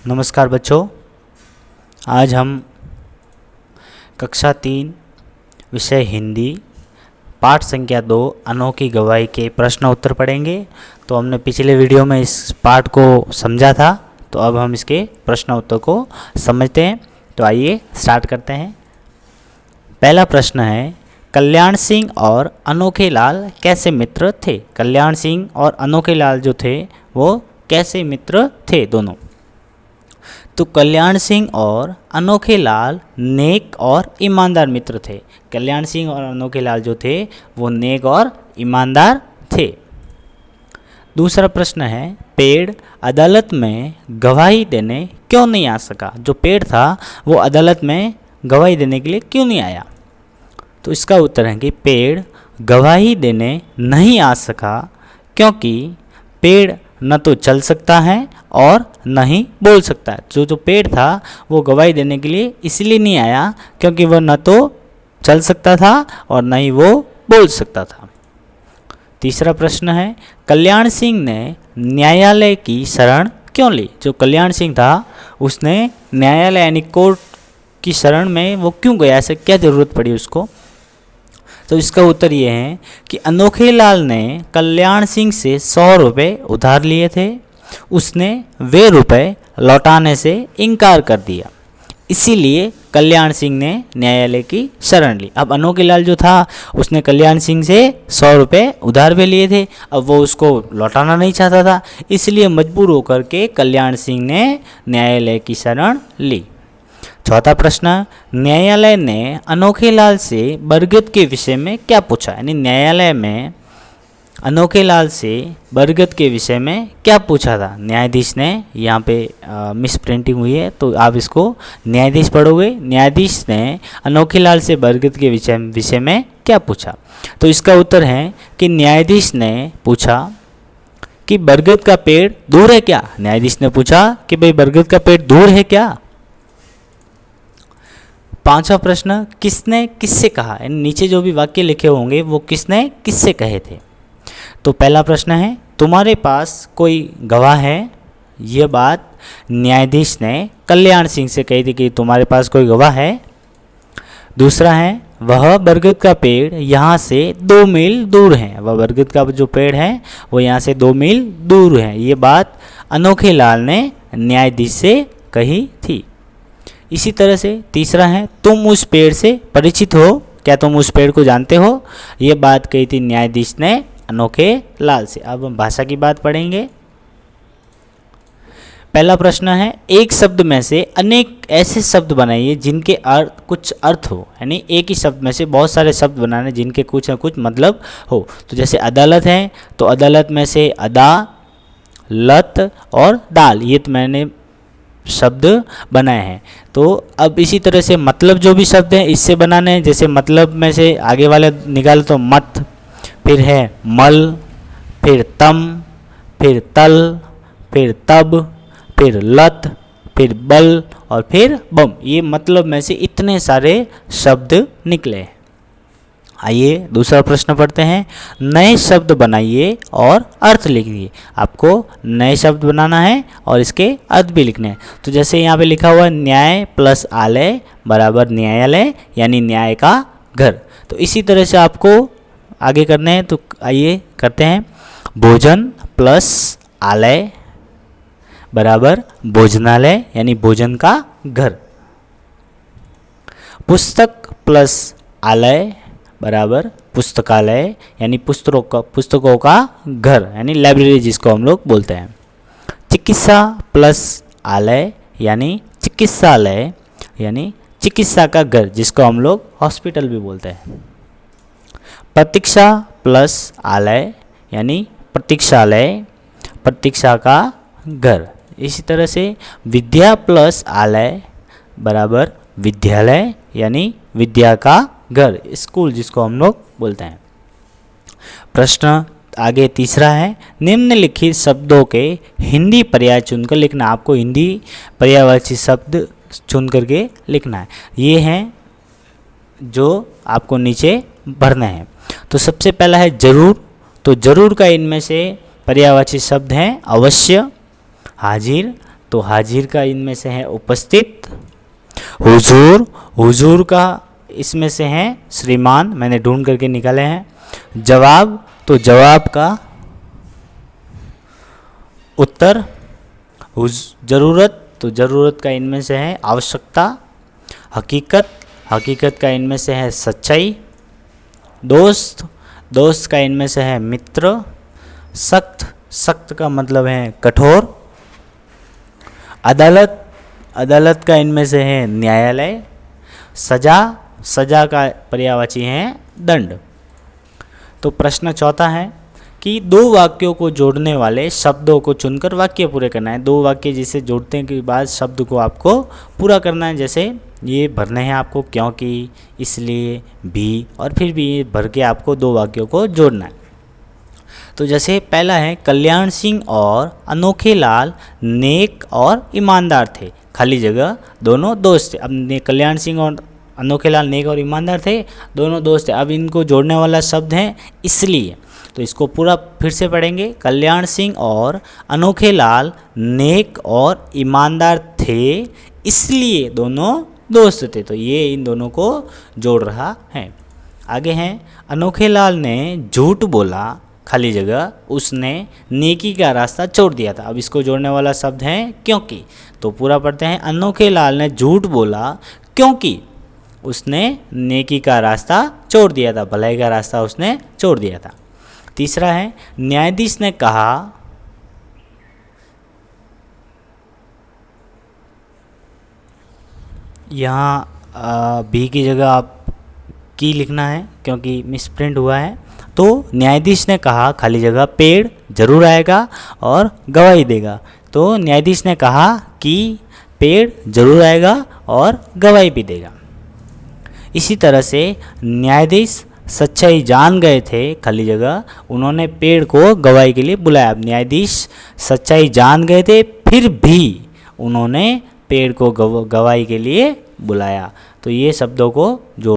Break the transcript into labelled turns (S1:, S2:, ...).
S1: नमस्कार बच्चों, आज हम कक्षा 3 विषय हिंदी पाठ संख्या 2 अनोखी गवाही के प्रश्न उत्तर पढ़ेंगे। तो हमने पिछले वीडियो में इस पाठ को समझा था, तो अब हम इसके प्रश्न उत्तर को समझते हैं। तो आइए स्टार्ट करते हैं। पहला प्रश्न है, कल्याण सिंह और अनोखे लाल कैसे मित्र थे? कल्याण सिंह और अनोखे लाल जो थे वो कैसे मित्र थे दोनों? तो कल्याण सिंह और अनोखे लाल नेक और ईमानदार मित्र थे। कल्याण सिंह और अनोखे लाल जो थे वो नेक और ईमानदार थे। दूसरा प्रश्न है, पेड़ अदालत में गवाही देने क्यों नहीं आ सका? जो पेड़ था वो अदालत में गवाही देने के लिए क्यों नहीं आया? तो इसका उत्तर है कि पेड़ गवाही देने नहीं आ सका क्योंकि पेड़ न तो चल सकता है और न ही बोल सकता है। जो पेड़ था वो गवाही देने के लिए इसलिए नहीं आया क्योंकि वह न तो चल सकता था और न ही वो बोल सकता था। तीसरा प्रश्न है, कल्याण सिंह ने न्यायालय की शरण क्यों ली? जो कल्याण सिंह था उसने न्यायालय यानी कोर्ट की शरण में वो क्यों गया? ऐसे क्या ज़रूरत पड़ी उसको? तो इसका उत्तर ये है कि अनोखे लाल ने कल्याण सिंह से 100 रुपये उधार लिए थे। उसने वे रुपए लौटाने से इनकार कर दिया, इसीलिए कल्याण सिंह ने न्यायालय की शरण ली। अब अनोखे लाल जो था उसने कल्याण सिंह से 100 रुपये उधार भी लिए थे। अब वो उसको लौटाना नहीं चाहता था, इसलिए मजबूर होकर के कल्याण सिंह ने न्यायालय की शरण ली। चौथा प्रश्न, न्यायालय ने अनोखे लाल से बरगद के विषय में क्या पूछा? यानी न्यायालय में अनोखे लाल से बरगद के विषय में क्या पूछा था? न्यायाधीश ने, यहाँ पे मिस प्रिंटिंग हुई है तो आप इसको न्यायाधीश पढ़ोगे। न्यायाधीश ने अनोखे लाल से बरगद के विषय में क्या पूछा? तो इसका उत्तर है कि न्यायाधीश ने पूछा कि बरगद का पेड़ दूर है क्या? न्यायाधीश ने पूछा कि भाई बरगद का पेड़ दूर है क्या? पांचवा प्रश्न, किसने किससे कहा? नीचे जो भी वाक्य लिखे होंगे वो किसने किससे कहे थे? तो पहला प्रश्न है, तुम्हारे पास कोई गवाह है? यह बात न्यायाधीश ने कल्याण सिंह से कही थी कि तुम्हारे पास कोई गवाह है। दूसरा है, वह बरगद का पेड़ यहाँ से 2 मील दूर है। वह बरगद का जो पेड़ है वो यहाँ से 2 मील दूर है। ये बात अनोखे लाल ने न्यायाधीश से कही थी। इसी तरह से तीसरा है, तुम उस पेड़ से परिचित हो? क्या तुम उस पेड़ को जानते हो? ये बात कही थी न्यायाधीश ने अनोखे लाल से। अब हम भाषा की बात पढ़ेंगे। पहला प्रश्न है, एक शब्द में से अनेक ऐसे शब्द बनाइए जिनके कुछ अर्थ हो। यानी एक ही शब्द में से बहुत सारे शब्द बनाने जिनके कुछ न कुछ मतलब हो। तो जैसे अदालत है तो अदालत में से अदा, लत और दाल, ये तो मैंने शब्द बनाए हैं। तो अब इसी तरह से मतलब जो भी शब्द हैं इससे बनाने हैं। जैसे मतलब में से आगे वाले निकालो तो मत, फिर है मल, फिर तम, फिर तल, फिर तब, फिर लत, फिर बल और फिर बम। ये मतलब में से इतने सारे शब्द निकले हैं। आइए दूसरा प्रश्न पढ़ते हैं, नए शब्द बनाइए और अर्थ लिखिए। आपको नए शब्द बनाना है और इसके अर्थ भी लिखने हैं। तो जैसे यहाँ पे लिखा हुआ है, न्याय प्लस आलय बराबर न्यायालय यानी न्याय का घर। तो इसी तरह से आपको आगे करने हैं। तो आइए करते हैं, भोजन प्लस आलय बराबर भोजनालय यानी भोजन का घर। पुस्तक प्लस आलय बराबर पुस्तकालय यानी पुस्तकों का घर यानी लाइब्रेरी जिसको हम लोग बोलते हैं। चिकित्सा प्लस आलय यानी चिकित्सालय यानी चिकित्सा का घर जिसको हम लोग हॉस्पिटल भी बोलते हैं। प्रतीक्षा प्लस आलय यानी प्रतीक्षालय, प्रतीक्षा का घर। इसी तरह से विद्या प्लस आलय बराबर विद्यालय यानी विद्या का घर, स्कूल जिसको हम लोग बोलते हैं। प्रश्न आगे तीसरा है, निम्नलिखित शब्दों के हिंदी पर्याय चुनकर लिखना। आपको हिंदी पर्यायवाची शब्द चुन करके लिखना है। ये हैं जो आपको नीचे भरना है। तो सबसे पहला है जरूर। तो जरूर का इनमें से पर्यायवाची शब्द हैं अवश्य, हाजिर, तो हाजिर का इनमें से है उपस्थित। हुजूर, हुजूर का इसमें से है श्रीमान, मैंने ढूंढ करके निकाले हैं। जवाब, तो जवाब का उत्तर। जरूरत, तो जरूरत का इनमें से है आवश्यकता। हकीकत, हकीकत का इनमें से है सच्चाई। दोस्त, दोस्त का इनमें से है मित्र। सख्त, सख्त का मतलब है कठोर। अदालत, अदालत का इनमें से है न्यायालय। सजा, सजा का पर्यायवाची है दंड। तो प्रश्न चौथा है कि दो वाक्यों को जोड़ने वाले शब्दों को चुनकर वाक्य पूरे करना है। दो वाक्य जिसे जोड़ने के बाद शब्द को आपको पूरा करना है। जैसे ये भरने हैं आपको, क्योंकि, इसलिए, भी, और फिर भी ये भर के आपको दो वाक्यों को जोड़ना है। तो जैसे पहला है, कल्याण सिंह और अनोखे लाल नेक और ईमानदार थे, खाली जगह, दोनों दोस्त थे। अब कल्याण सिंह और अनोखे लाल नेक और ईमानदार थे, दोनों दोस्त थे। अब इनको जोड़ने वाला शब्द है इसलिए, तो इसको पूरा फिर से पढ़ेंगे। कल्याण सिंह और अनोखे लाल नेक और ईमानदार थे, इसलिए दोनों दोस्त थे। तो ये इन दोनों को जोड़ रहा है। आगे हैं, अनोखे लाल ने झूठ बोला, खाली जगह, उसने नेकी का रास्ता छोड़ दिया था। अब इसको जोड़ने वाला शब्द है क्योंकि, तो पूरा पढ़ते हैं। अनोखे लाल ने झूठ बोला क्योंकि उसने नेकी का रास्ता छोड़ दिया था, भलाई का रास्ता उसने छोड़ दिया था। तीसरा है, न्यायाधीश ने कहा, यहाँ बी की जगह आप की लिखना है क्योंकि मिसप्रिंट हुआ है। तो न्यायाधीश ने कहा, खाली जगह, पेड़ जरूर आएगा और गवाही देगा। तो न्यायाधीश ने कहा कि पेड़ जरूर आएगा और गवाही भी देगा। इसी तरह से न्यायाधीश सच्चाई जान गए थे, खाली जगह, उन्होंने पेड़ को गवाही के लिए बुलाया। अब न्यायाधीश सच्चाई जान गए थे, फिर भी उन्होंने पेड़ को गवाही के लिए बुलाया। तो ये शब्दों को जो